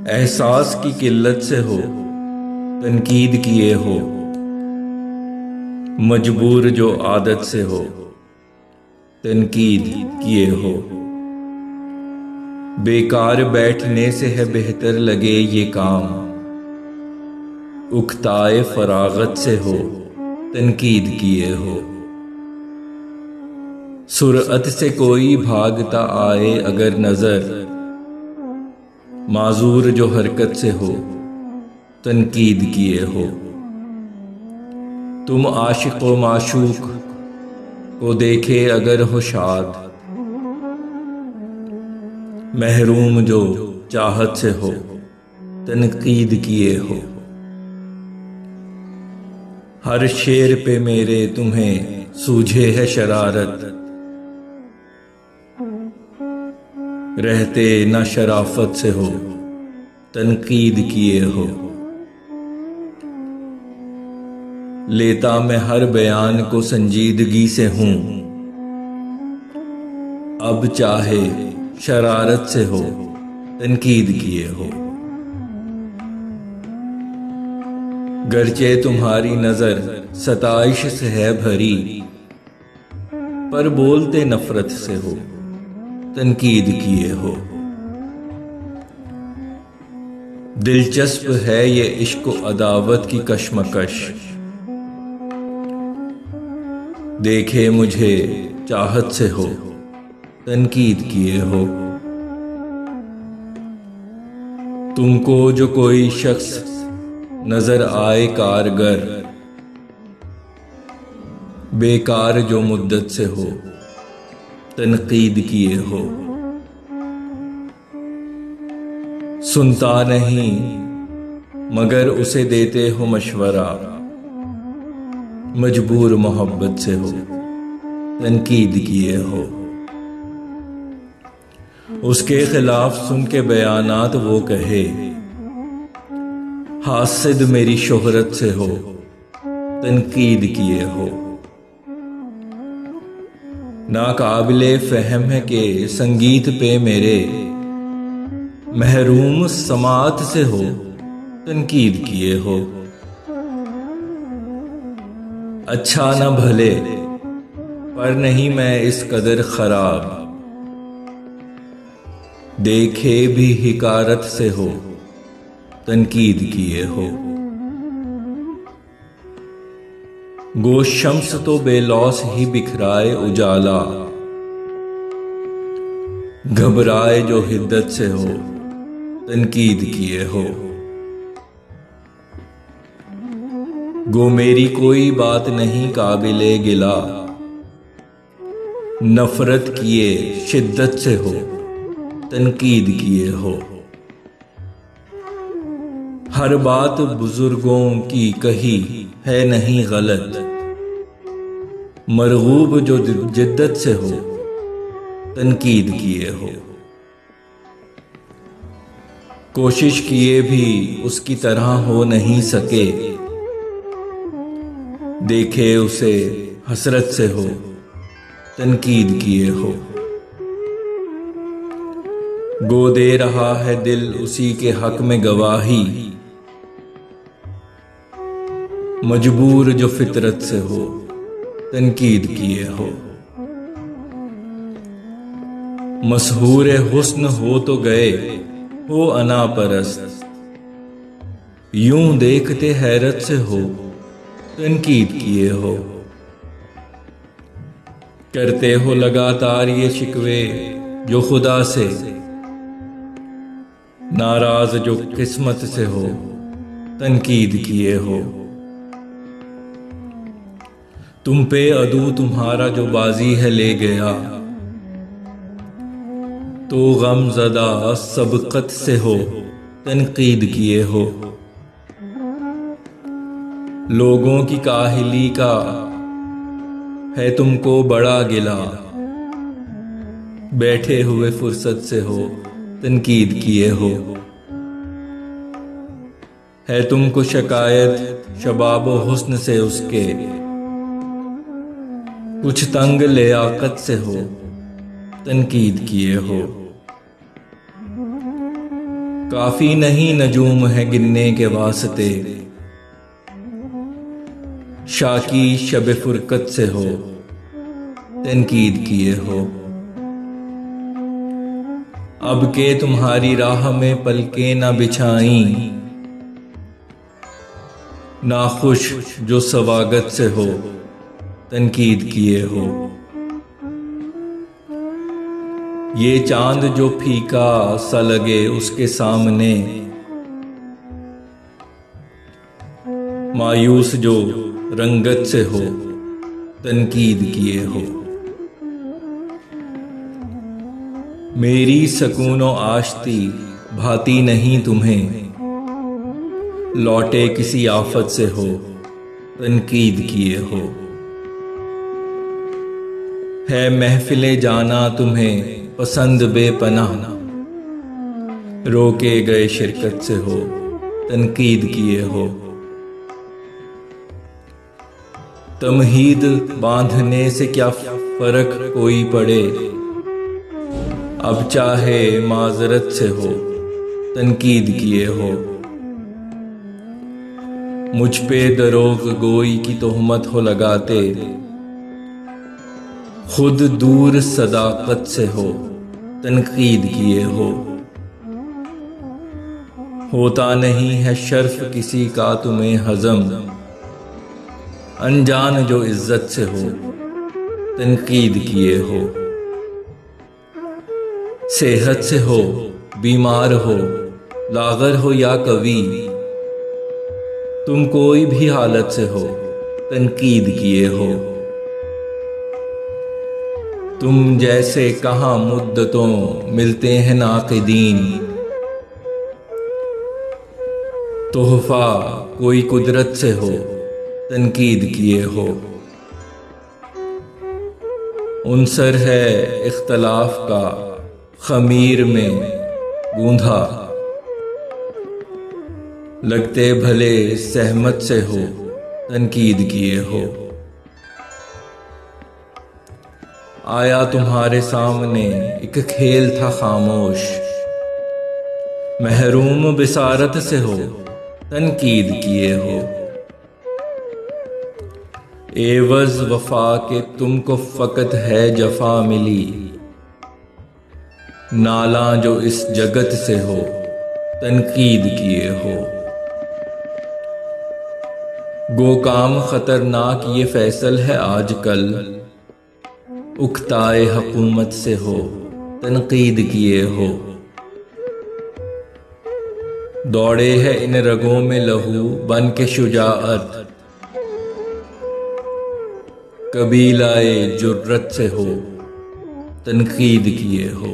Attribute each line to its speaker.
Speaker 1: एहसास की किल्लत से हो, तनकीद किए हो। मजबूर जो आदत से हो, तनकीद किए हो। बेकार बैठने से है बेहतर लगे ये काम। उक्ताए फरागत से हो, तनकीद किए हो। सुरअत से कोई भागता आए अगर नजर, माजूर जो हरकत से हो, तनकीद किए हो। तुम आशिक व माशूक को देखे अगर हो शाद, महरूम जो चाहत से हो, तनकीद किए हो। हर शेर पे मेरे तुम्हें सूझे है शरारत, रहते न शराफत से हो, तनकीद किए हो। लेता मैं हर बयान को संजीदगी से हूं, अब चाहे शरारत से हो, तनकीद किए हो। गरचे तुम्हारी नजर सताइश से है भरी, पर बोलते नफरत से हो, तनकीद किए हो। दिलचस्प है ये इश्क अदावत की कशमकश, देखे मुझे चाहत से हो, तनकीद किए हो। तुमको जो कोई शख्स नजर आए कारगर, बेकार जो मुद्दत से हो, तनकीद किए हो। सुनता नहीं मगर उसे देते हो मशवरा, मजबूर मोहब्बत से हो, तनकीद किए हो। उसके खिलाफ सुन के बयानात वो कहे, हासिद मेरी शोहरत से हो, तनकीद किए हो। नाकाबिले फहम है कि संगीत पे मेरे महरूम समात से हो, तनकीद किए हो। अच्छा न भले पर नहीं मैं इस कदर खराब, देखे भी हिकारत से हो, तनकीद किए हो। गो शम्स तो बेलौस ही बिखराए उजाला, घबराए जो हिद्दत से हो, तनकीद किए हो। गो मेरी कोई बात नहीं काबिले गिला, नफरत किए शिद्दत से हो, तनकीद किए हो। हर बात बुजुर्गों की कही है नहीं गलत, मरगूब जो जिद्दत से हो, तनकीद किए हो। कोशिश किए भी उसकी तरह हो नहीं सके, देखे उसे हसरत से हो, तनकीद किए हो। गो दे रहा है दिल उसी के हक में गवाही, मजबूर जो फितरत से हो, तनकीद किए हो। मशहूर हुस्न हो तो गए हो अना परस्त, यूं देखते हैरत से हो, तनकीद किए हो। करते हो लगातार ये शिकवे जो खुदा से, नाराज जो किस्मत से हो, तनकीद किए हो। तुम पे अदू तुम्हारा जो बाजी है ले गया, तो गम ज़दा सबकत से हो, तनकीद किए हो। लोगों की काहिली का है तुमको बड़ा गिला, बैठे हुए फुर्सत से हो, तनकीद किए हो। है तुमको शिकायत शबाब हुस्न से उसके, कुछ तंग लियाकत से हो, तनकीद किए हो। काफी नहीं नजूम है गिनने के वास्ते, शाकी शब फुरकत से हो तनकीद किए हो। अब के तुम्हारी राह में पलकें न बिछाई, नाखुश जो स्वागत से हो तनकीद किए हो। ये चांद जो फीका सा लगे उसके सामने, मायूस जो रंगत से हो तनकीद किए हो। मेरी सकूनो आश्ती भाती नहीं तुम्हें, लौटे किसी आफत से हो तनकीद किए हो। है महफिले जाना तुम्हें पसंद बेपनाह, रोके गए शिरकत से हो तनकीद किए हो। तमहीद बांधने से क्या फर्क कोई पड़े, अब चाहे माजरत से हो तनकीद किए हो। मुझ पे दरोग गोई की तोहमत हो लगाते, खुद दूर सदाकत से हो तनकीद किए हो। होता नहीं है शर्फ किसी का तुम्हें हजम, अनजान जो इज्जत से हो तनकीद किए हो। सेहत से हो बीमार हो लागर हो या कवि, तुम कोई भी हालत से हो तनकीद किए हो। तुम जैसे कहाँ मुद्दतों मिलते हैं नाक़िदीन, तोहफा कोई कुदरत से हो तनकीद किए हो। उनसर है इख्तलाफ का खमीर में गूंधा, लगते भले सहमत से हो तनकीद किए हो। आया तुम्हारे सामने एक खेल था खामोश, महरूम बिसारत से हो तनकीद किए हो। एवज वफा के तुमको फकत है जफा मिली, नाला जो इस जगत से हो तनकीद किए हो। गो काम खतरनाक ये फैसल है आजकल, उकताए हुकूमत से हो तनकीद किए हो। दौड़े है इन रगों में लहू बन के शुजाअत, कबीलाए जुर्रत से हो तनकीद किए हो।